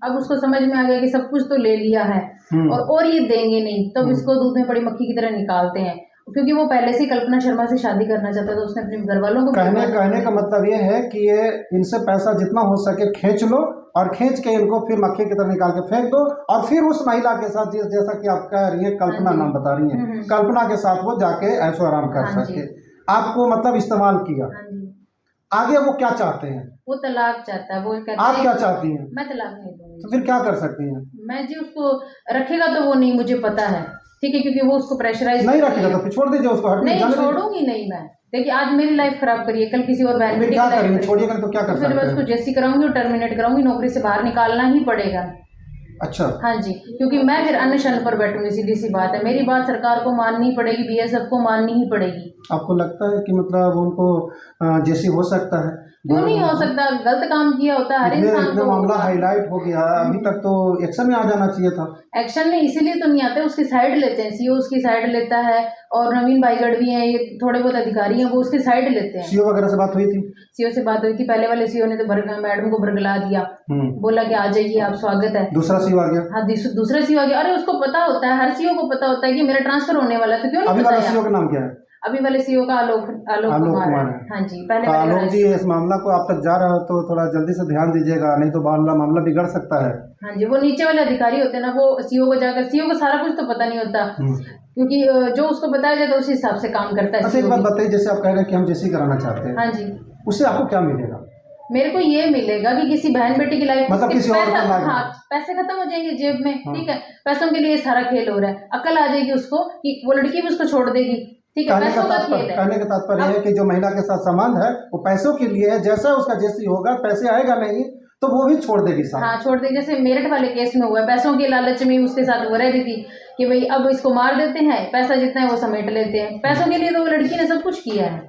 अब उसको समझ में आ गया कि सब कुछ तो ले लिया है और ये देंगे नहीं, तब इसको दूध में पड़ी मक्खी की तरह निकालते हैं। क्योंकि वो पहले से कल्पना शर्मा से शादी करना चाहता था, उसने अपने घर वालों को कहने का मतलब ये है कि ये इनसे पैसा जितना हो सके खींच लो और खींच के इनको फिर मक्खी की तरह निकाल के फेंक दो, और फिर उस महिला के साथ जैसा कि आप कह रही है, कल्पना नाम बता रही है, कल्पना के साथ वो जाके ऐशो आराम कर सके। आपको मतलब इस्तेमाल किया। आगे वो क्या चाहते हैं? वो तलाक चाहता है। वो कहते हैं आप क्या चाहती हैं? मैं तलाक नहीं दूंगी। तो फिर क्या कर सकती हैं? मैं जी उसको रखेगा तो वो नहीं, मुझे पता है, ठीक है, क्योंकि वो उसको प्रेशराइज नहीं रखेगा तो फिर छोड़ दीजिए उसको। नहीं छोड़ूंगी नहीं मैं। देखिए आज मेरी लाइफ खराब करिए, कल किसी और बहन बेटी क्या करेंगे? छोड़िएगा तो क्या कर सकते हैं? फिर मैं उसको जैसी कराऊंगी और टर्मिनेट कराऊंगी, नौकरी से बाहर निकालना ही पड़ेगा। अच्छा। हाँ जी, क्योंकि मैं फिर अनशन पर बैठूंगी, सीधी सी बात है। मेरी बात सरकार को माननी पड़ेगी, बीएसएफ को माननी ही पड़ेगी। आपको लगता है कि मतलब उनको जैसी हो सकता है? क्यों नहीं हो सकता? गलत काम किया होता है हर इंसान को। मामला हाईलाइट हो गया, अभी तक तो एक्शन में आ जाना चाहिए था। एक्शन में इसीलिए तो नहीं आते, उसकी साइड लेते हैं। सीओ उसकी साइड लेता है, और नवीन भाईगढ़ भी हैं, ये थोड़े बहुत अधिकारी हैं, वो उसकी साइड लेते हैं। सीओ वगैरह से बात हुई थी? सीओ से बात हुई थी। पहले वाले सीओ ने तो मैडम को बरगला दिया, बोला कि आ जाइए आप, स्वागत है। दूसरा सीओ आ गया? हाँ दूसरा सीओ आ गया। अरे उसको पता होता है, हर सीओ को पता होता है कि मेरा ट्रांसफर होने वाला है, तो क्यों नहीं पता? सीओ का नाम क्या है? अभी वाले सीओ का आलोक कुमार है। हाँ जी, पहले आलोक जी, इस मामला को आप तक जा रहा हो तो थोड़ा जल्दी से ध्यान दीजिएगा, नहीं तो मामला बिगड़ सकता है। हाँ जी, वो नीचे वाले अधिकारी होते हैं ना, वो सीओ को जाकर, सीओ को सारा कुछ तो पता नहीं होता, क्योंकि जो उसको बताया जाए तो उस हिसाब से काम करता है। अच्छा एक बात बताइए, जैसे आप कह रहे हैं कि हम जैसी कराना चाहते हैं, हाँ जी, उससे आपको क्या मिलेगा? मेरे को ये मिलेगा कि किसी बहन बेटी की लाइफ, मतलब किसी और का लाइफ, हाँ, पैसे खत्म हो जाएंगे जेब में, ठीक है, पैसों के लिए सारा खेल हो रहा है। अकल आ जाएगी उसको कि वो लड़की भी उसको छोड़ देगी, ठीक है, पैसों का खेल है। कहने का तात्पर्य है कि जो महिला के साथ संबंध है वो पैसों के लिए है, जैसा उसका जैसी होगा, पैसे आएगा नहीं तो वो भी छोड़ देगी साथ। हाँ छोड़ देगी। जैसे मेरठ वाले केस में हुआ, पैसों के लालच में उसके साथ वो रह रही थी कि भाई अब इसको मार देते हैं, पैसा जितना है वो समेट लेते हैं। पैसों के लिए तो वो लड़की ने सब कुछ किया है,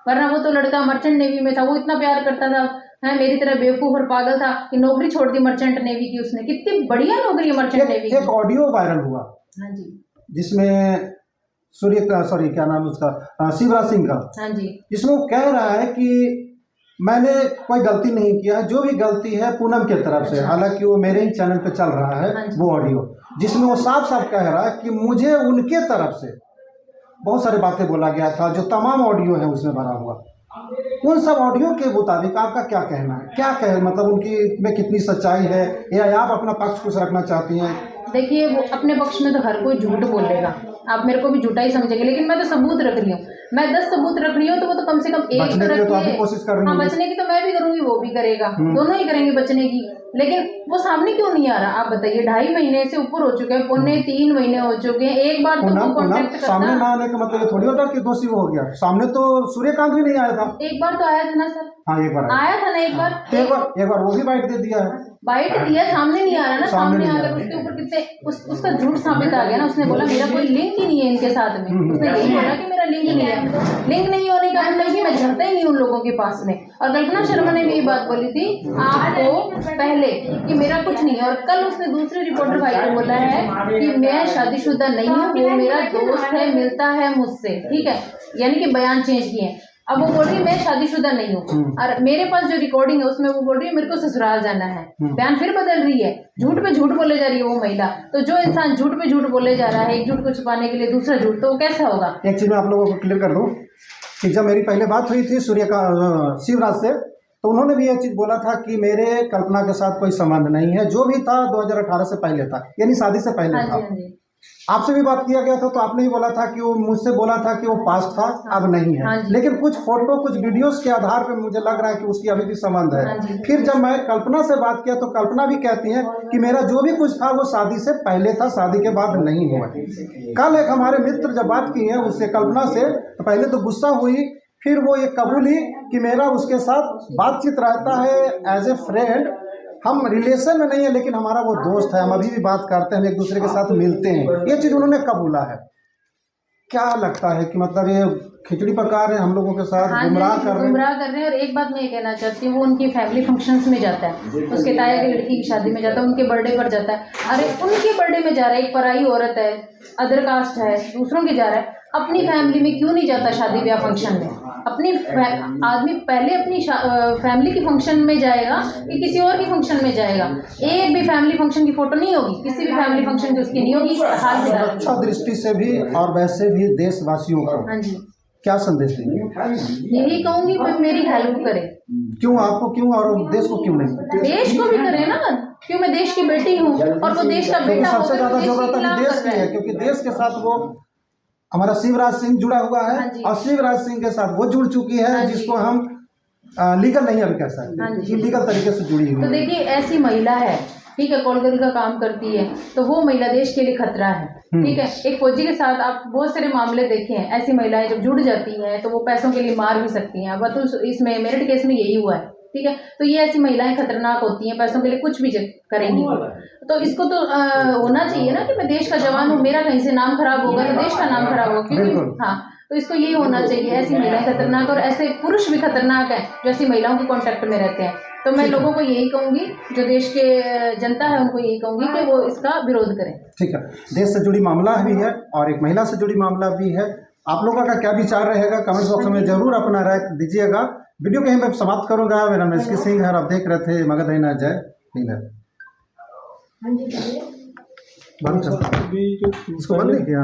वरना वो तो लड़का मर्चेंट नेवी में था, वो इतना प्यार करता था, है मेरी तरह बेवकूफ और पागल था कि नौकरी छोड़ दी मर्चेंट नेवी की उसने। कितनी बढ़िया नौकरी है मर्चेंट नेवी की। एक ऑडियो वायरल हुआ, हाँ जी, जिसमें क्या नाम उसका, शिवराज सिंह का, हाँ जी, जिसमें वो कह रहा है कि मैंने कोई गलती नहीं किया, जो भी गलती है पूनम की तरफ से। हालांकि वो मेरे ही चैनल पे चल रहा है, हाँ वो ऑडियो, जिसमें वो साफ साफ कह रहा है कि मुझे उनके तरफ से बहुत सारी बातें बोला गया था, जो तमाम ऑडियो है उसमें भरा हुआ। उन सब ऑडियो के मुताबिक आपका क्या कहना है? क्या कहे, मतलब उनकी में कितनी सच्चाई है, या आप अपना पक्ष कुछ रखना चाहती हैं? देखिए वो अपने पक्ष में तो हर कोई झूठ बोलेगा, आप मेरे को भी झूठा ही समझेंगे, लेकिन मैं तो सबूत रख रही हूँ। मैं 10 सबूत रख रही हूँ तो वो तो कम से कम एक तो रखिए। कोशिश कर रही हाँ, बचने की तो मैं भी करूंगी, वो भी करेगा, दोनों ही करेंगे बचने की। लेकिन वो सामने क्यों नहीं आ रहा? आप बताइए, 2.5 महीने से ऊपर हो चुके हैं, पौने 3 महीने हो चुके हैं, एक बार तो कॉन्टेक्ट करता। सामने ना आने का मतलब ये थोड़ी होता कि दोषी हो गया। सामने तो सूर्यकांत भी नहीं आया था। एक बार तो आया था ना सर? हाँ एक बार आया था ना, एक बार वो भी बाइट दे दिया है। बाइट दिया, सामने नहीं आ रहा ना। सामने आकर उसके ऊपर कितने उसका झूठ साबित आ गया ना। उसने बोला मेरा कोई लिंक ही नहीं है इनके साथ में, उसने यही बोला कि मेरा लिंक नहीं है। लिंक नहीं होने का मतलब कि मैं जाता ही नहीं उन लोगों के पास में। और कल्पना शर्मा ने भी ये बात बोली थी आपको पहले कि मेरा कुछ नहीं है, और कल उसने दूसरे रिपोर्टर भाई को बोला है कि मैं शादीशुदा नहीं हूँ, वो मेरा दोस्त है, मिलता है मुझसे, ठीक है, यानी कि बयान चेंज किए। अब वो बोल रही है मैं शादीशुदा नहीं हूँ, और मेरे पास जो रिकॉर्डिंग है उसमें वो बोल रही है मेरे को ससुराल जाना है। बयान फिर बदल रही है, झूठ पे झूठ बोले जा रही है वो महिला। तो जो इंसान झूठ पे झूठ बोले जा रहा है, एक झूठ को छुपाने के लिए दूसरा झूठ, तो वो कैसा होगा? एक चीज मैं आप लोगों को क्लियर कर दूं कि जब मेरी पहले बात हुई थी शिवराज से, तो उन्होंने भी एक चीज बोला था कि मेरे कल्पना के साथ कोई संबंध नहीं है, जो भी था 2018 से पहले था, यानी शादी से पहले था। आपसे भी बात किया गया था तो आपने ही बोला था कि वो मुझसे बोला था कि वो पास्ट था, अब नहीं है। लेकिन कुछ फोटो कुछ वीडियोस के आधार पे मुझे लग रहा है कि उसकी अभी भी संबंध है। फिर जब मैं कल्पना से बात किया तो कल्पना भी कहती है कि मेरा जो भी कुछ था वो शादी से पहले था, शादी के बाद नहीं हुआ। कल एक हमारे मित्र जब बात की है उससे, कल्पना से, तो पहले तो गुस्सा हुई, फिर वो ये कबूली कि मेरा उसके साथ बातचीत रहता है एज ए फ्रेंड, हम रिलेशन में नहीं है लेकिन हमारा वो दोस्त है, हम अभी भी बात करते हैं, हम एक दूसरे के साथ मिलते हैं। ये चीज़ उन्होंने कबूला है। क्या लगता है कि मतलब ये खिचड़ी पका रहे हैं हम लोगों के साथ, गुमराह कर रहे हैं? और एक बात मैं ये कहना चाहती हूँ, वो उनकी फैमिली फंक्शंस में जाता है, उसके ताया की लड़की की शादी में जाता है, उनके बर्थडे पर जाता है। अरे उनके बर्थडे में जा रहा है, एक पराई औरत है, अदर कास्ट है, दूसरों के जा रहा है। अपनी फैमिली में क्यों नहीं जाता शादी ब्याह फंक्शन में? आदमी पहले अपनी फैमिली की फंक्शन में जाएगा कि किसी और की फंक्शन में जाएगा? एक भी फैमिली फंक्शन की फोटो नहीं होगी, किसी भी फैमिली फंक्शन की उसकी नहीं होगी। हाल फिलहाल अच्छा दृष्टि से भी और वैसे भी देशवासियों को हाँ जी, क्या संदेश देंगे? यही कहूंगी मैं, मेरी हेल्प करे। क्यों आपको क्यों और देश को क्यों नहीं? देश को भी करे ना, क्यों? मैं देश की बेटी हूँ और वो देश का क्योंकि बेटा सबसे होकर ज्यादा देश के जरूरत अभी खिलाफ देश कर की रहा है, है। क्योंकि देश के साथ वो हमारा शिवराज सिंह जुड़ा हुआ हाँ है जी। और शिवराज सिंह के साथ वो जुड़ चुकी है, हाँ जी। जिसको हम लीगल नहीं अभी कह हाँ सकते, जी। इलीगल तरीके से जुड़ी हुई तो है। देखिए, ऐसी महिला है, ठीक है, कॉलगर्ल का काम करती है, तो वो महिला देश के लिए खतरा है। ठीक है, एक फौजी के साथ आप बहुत सारे मामले देखे हैं, ऐसी महिलाएं जब जुड़ जाती हैं तो वो पैसों के लिए मार भी सकती हैं। अब तो इसमें मेरिट केस में यही हुआ है। ठीक है, तो ये ऐसी महिलाएं खतरनाक होती हैं, पैसों के लिए कुछ भी करेंगी। तो इसको तो होना चाहिए ना कि मैं देश का जवान हूँ, मेरा कहीं से नाम खराब होगा तो देश का नाम खराब होगा, क्योंकि हाँ, तो इसको यही होना चाहिए। ऐसी महिलाएं खतरनाक, और ऐसे पुरुष भी खतरनाक हैं जो ऐसी महिलाओं के कांटेक्ट में रहते हैं। तो मैं लोगों को यही कहूंगी, जो देश के जनता है उनको यही कहूंगी कि वो इसका विरोध करें। ठीक है, देश से जुड़ी मामला भी है और एक महिला से जुड़ी मामला भी है। आप लोगों का क्या विचार रहेगा कमेंट बॉक्स में जरूर अपना राय दीजिएगा। वीडियो को यहीं पर समाप्त करूंगा। मेरा नाम एसके सिंह है और आप देख रहे थे मगध है ना जय हिंद है। बंद कर, इसको बंद नहीं किया।